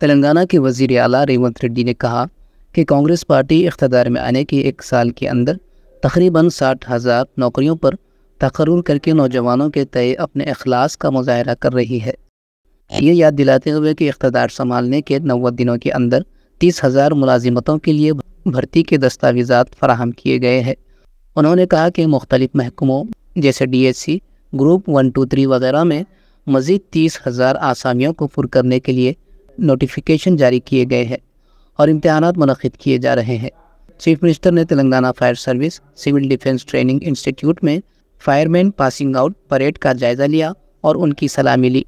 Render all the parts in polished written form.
तेलंगाना के वज़ीर आला रेवंत रेड्डी ने कहा कि कांग्रेस पार्टी इख्तियार में आने के एक साल के अंदर तकरीबन 60,000 नौकरियों पर तकर्रुर करके नौजवानों के तय अपने अखलास का मुजाहरा कर रही है। ये याद दिलाते हुए कि इख्तियार संभालने के 90 दिनों के अंदर 30,000 मुलाजिमतों के लिए भर्ती के दस्तावेज़ात फराहम किए गए हैं। उन्होंने कहा कि मुख्तलिफ महकमों जैसे DSC, ग्रुप 1, 2, 3 वगैरह में मज़ीद 30,000 आसामियों को पुर करने के लिए नोटिफिकेशन जारी किए गए हैं और इम्तहानात मुनक़िद किए जा रहे हैं। चीफ मिनिस्टर ने Telangana fire service civil defence training institute में फायरमैन पासिंग आउट परेड का जायज़ा लिया और उनकी सलामी ली।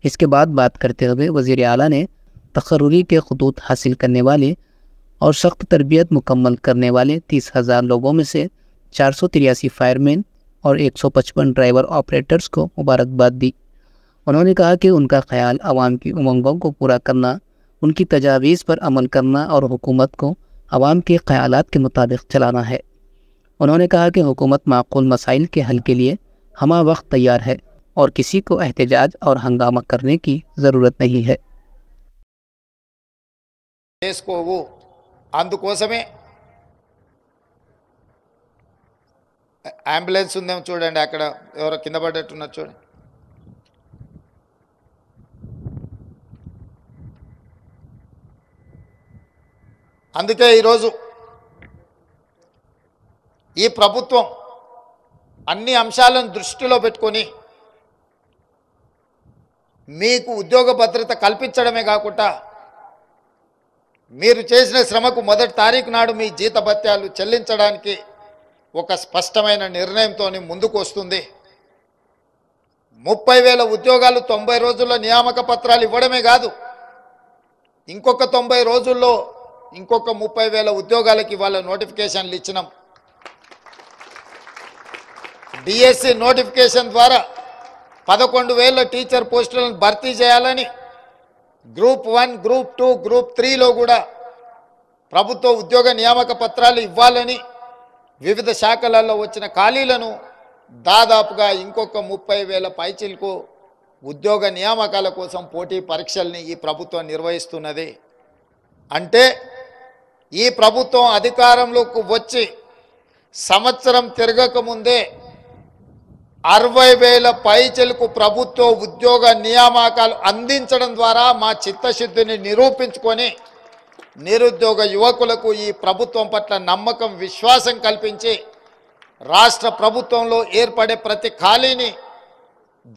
इसके बाद बात करते हुए वज़ीर आला ने तकर्रुरी के खतूत हासिल करने वाले और सख्त तरबियत मुकम्मल करने वाले 30,000 लोगों में से 483 फायरमैन और 155 ड्राइवर ऑपरेटर्स को मुबारकबाद दी। उन्होंने कहा कि उनका ख्याल आवाम की उमंगों को पूरा करना, उनकी तजावीज़ पर अमल करना और हुकूमत को आवाम के ख्यालात के मुताबिक चलाना है। उन्होंने कहा कि हुकूमत माक़ूल मसाइल के हल के लिए हमा वक्त तैयार है और किसी को एहतजाज और हंगामा करने की ज़रूरत नहीं है। అందుకోసమే అంబులెన్స్ ఉందేమో చూడండి, అక్కడ ఎవరో కింద పడ్డట్టున్నారు చూడండి. అందుకే ఈరోజు ఈ ప్రభుత్వం అన్ని అంశాలను దృష్టిలో పెట్టుకొని మీకు ఉద్యోగ భద్రత కల్పించడమే కాకుండా మీరు చేసిన శ్రమకు మొదటి తారీఖు నాడు మీ జీతభత్యాలు చెల్లించడానికి ఒక స్పష్టమైన నిర్ణయంతో ముందుకు వస్తుంది. 30,000 ఉద్యోగాలు 90 రోజుల్లో నియామక పత్రాలు ఇవ్వడమే కాదు, ఇంకొక 90 రోజుల్లో ఇంకొక 30,000 ఉద్యోగాలకి ఇవాళ నోటిఫికేషన్లు ఇచ్చినాం. DSC నోటిఫికేషన్ ద్వారా 11,000 టీచర్ పోస్టులను భర్తీ చేయాలని, గ్రూప్ 1, గ్రూప్ 2, గ్రూప్ 3లో కూడా ప్రభుత్వ ఉద్యోగ నియామక పత్రాలు ఇవ్వాలని, వివిధ శాఖలలో వచ్చిన ఖాళీలను దాదాపుగా ఇంకొక 30,000 పైచిలకు ఉద్యోగ నియామకాల కోసం పోటీ పరీక్షల్ని ఈ ప్రభుత్వం నిర్వహిస్తున్నది. అంటే ఈ ప్రభుత్వం అధికారంలోకి వచ్చి సంవత్సరం తిరగకముందే 60,000 పైచిలకు ప్రభుత్వ ఉద్యోగ నియామకాలు అందించడం ద్వారా మా చిత్తశుద్ధిని నిరూపించుకొని నిరుద్యోగ యువకులకు ఈ ప్రభుత్వం పట్ల నమ్మకం, విశ్వాసం కల్పించి రాష్ట్ర ప్రభుత్వంలో ఏర్పడే ప్రతి ఖాళీని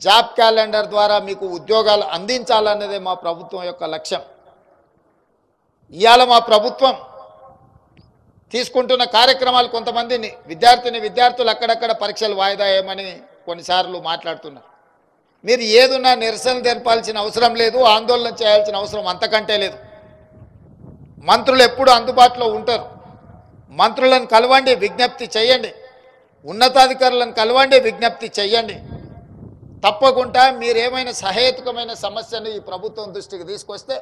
జాబ్ క్యాలెండర్ ద్వారా మీకు ఉద్యోగాలు అందించాలన్నదే మా ప్రభుత్వం యొక్క లక్ష్యం. ఇవాళ మా ప్రభుత్వం తీసుకుంటున్న కార్యక్రమాలు, కొంతమంది విద్యార్థులు అక్కడక్కడ పరీక్షలు వాయిదా వేయమని కొన్నిసార్లు మాట్లాడుతున్నారు. మీరు ఏదున్నా నిరసన తెలపాల్సిన అవసరం లేదు, ఆందోళన చేయాల్సిన అవసరం అంతకంటే లేదు. మంత్రులు ఎప్పుడు అందుబాటులో ఉంటారు. మంత్రులను కలవండి, విజ్ఞప్తి చేయండి. ఉన్నతాధికారులను కలవండి, విజ్ఞప్తి చేయండి. తప్పకుండా మీరేమైనా సహేతుకమైన సమస్యను ఈ ప్రభుత్వం దృష్టికి తీసుకొస్తే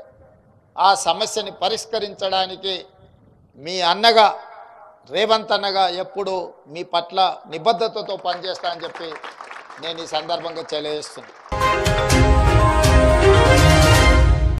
ఆ సమస్యని పరిష్కరించడానికి మీ అన్నగా, రేవంత్ అన్నగా ఎప్పుడు మీ పట్ల నిబద్ధతతో పనిచేస్తా అని చెప్పి నేను ఈ సందర్భంగా తెలియజేస్తున్నాను.